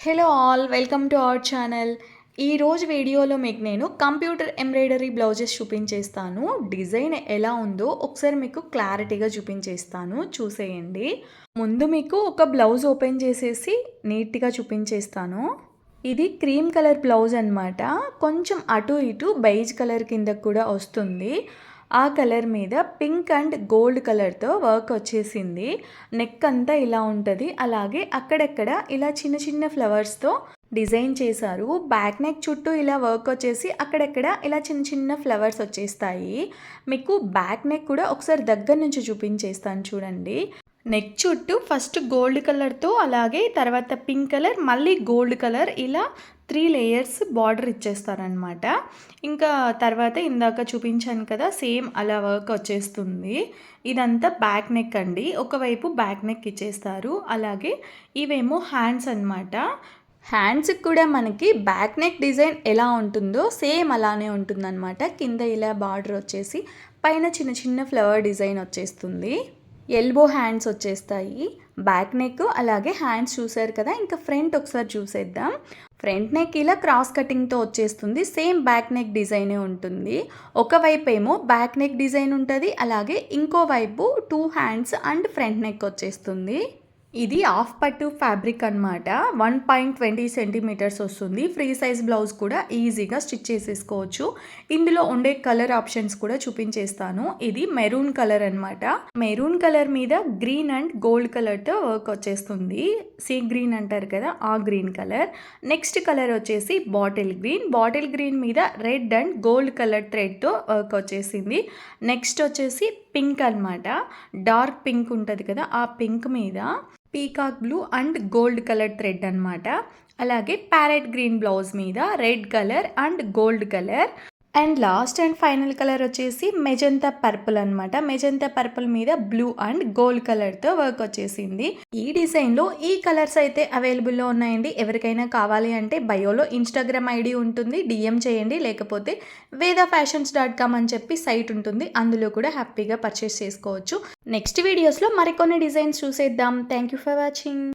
Hello all, welcome to our channel. ఈరోజు వీడియోలో మీకు నేను కంప్యూటర్ ఎంబ్రాయిడరీ బ్లౌజెస్ చూపించేస్తాను. డిజైన్ ఎలా ఉందో ఒకసారి మీకు క్లారిటీగా చూపించేస్తాను, చూసేయండి. ముందు మీకు ఒక బ్లౌజ్ ఓపెన్ చేసేసి నీట్గా చూపించేస్తాను. ఇది క్రీమ్ కలర్ బ్లౌజ్ అనమాట. కొంచెం అటు ఇటు బెయిజ్ కలర్ కింద కూడా వస్తుంది. ఆ కలర్ మీద పింక్ అండ్ గోల్డ్ కలర్తో వర్క్ వచ్చేసింది. నెక్ అంతా ఇలా ఉంటుంది. అలాగే అక్కడెక్కడ ఇలా చిన్న చిన్న ఫ్లవర్స్తో డిజైన్ చేశారు. బ్యాక్ నెక్ చుట్టూ ఇలా వర్క్ వచ్చేసి అక్కడెక్కడ ఇలా చిన్న చిన్న ఫ్లవర్స్ వచ్చేస్తాయి. మీకు బ్యాక్ నెక్ కూడా ఒకసారి దగ్గర నుంచి చూపించేస్తాను, చూడండి. నెక్ చుట్టూ ఫస్ట్ గోల్డ్ కలర్తో, అలాగే తర్వాత పింక్ కలర్, మళ్ళీ గోల్డ్ కలర్, ఇలా 3 లేయర్స్ బార్డర్ ఇచ్చేస్తారనమాట. ఇంకా తర్వాత ఇందాక చూపించాను కదా, సేమ్ అలా వర్క్ వచ్చేస్తుంది. ఇదంతా బ్యాక్ నెక్ అండి. ఒకవైపు బ్యాక్ నెక్ ఇచ్చేస్తారు. అలాగే ఇవేమో హ్యాండ్స్ అనమాట. హ్యాండ్స్కి కూడా మనకి బ్యాక్ నెక్ డిజైన్ ఎలా ఉంటుందో సేమ్ అలానే ఉంటుందన్నమాట. కింద ఇలా బార్డర్ వచ్చేసి పైన చిన్న చిన్న ఫ్లవర్ డిజైన్ వచ్చేస్తుంది. ఎల్బో హ్యాండ్స్ వచ్చేస్తాయి. బ్యాక్ నెక్ అలాగే హ్యాండ్స్ చూసారు కదా. ఇంకా ఫ్రంట్ ఒకసారి చూసేద్దాం. ఫ్రంట్ నెక్ ఇలా క్రాస్ కటింగ్తో వచ్చేస్తుంది. సేమ్ బ్యాక్ నెక్ డిజైనే ఉంటుంది. ఒకవైపు ఏమో బ్యాక్ నెక్ డిజైన్ ఉంటుంది, అలాగే ఇంకో వైపు 2 హ్యాండ్స్ అండ్ ఫ్రంట్ నెక్ వచ్చేస్తుంది. ఇది హాఫ్ పట్టు ఫ్యాబ్రిక్ అనమాట. 1.20 సెంటీమీటర్స్ వస్తుంది. ఫ్రీ సైజ్ బ్లౌజ్ కూడా ఈజీగా స్టిచ్ చేసేసుకోవచ్చు. ఇందులో ఉండే కలర్ ఆప్షన్స్ కూడా చూపించేస్తాను. ఇది మెరూన్ కలర్ అనమాట. మెరూన్ కలర్ మీద గ్రీన్ అండ్ గోల్డ్ కలర్తో వర్క్ వచ్చేస్తుంది. సీ గ్రీన్ అంటారు కదా, ఆ గ్రీన్ కలర్. నెక్స్ట్ కలర్ వచ్చేసి బాటిల్ గ్రీన్. బాటిల్ గ్రీన్ మీద రెడ్ అండ్ గోల్డ్ కలర్ థ్రెడ్తో వర్క్ వచ్చేసింది. నెక్స్ట్ వచ్చేసి పింక్ అనమాట. డార్క్ పింక్ ఉంటుంది కదా, ఆ పింక్ మీద peacock blue and gold colour thread అనమాట. అలాగే ప్యారెట్ గ్రీన్ బ్లౌజ్ మీద red colour and gold colour. And last and final colour వచ్చేసి మెజంతా పర్పుల్ అనమాట. మెజంతా పర్పుల్ మీద బ్లూ అండ్ గోల్డ్ కలర్తో వర్క్ వచ్చేసింది. ఈ డిజైన్లో ఈ కలర్స్ అయితే అవైలబుల్లో ఉన్నాయండి. ఎవరికైనా కావాలి అంటే బయోలో ఇన్స్టాగ్రామ్ ఐడి ఉంటుంది, డిఎం చేయండి. లేకపోతే vedafashions.com అని చెప్పి సైట్ ఉంటుంది, అందులో కూడా హ్యాపీగా పర్చేస్ చేసుకోవచ్చు. నెక్స్ట్ వీడియోస్లో మరికొన్ని డిజైన్స్ చూసేద్దాం. Thank you for watching.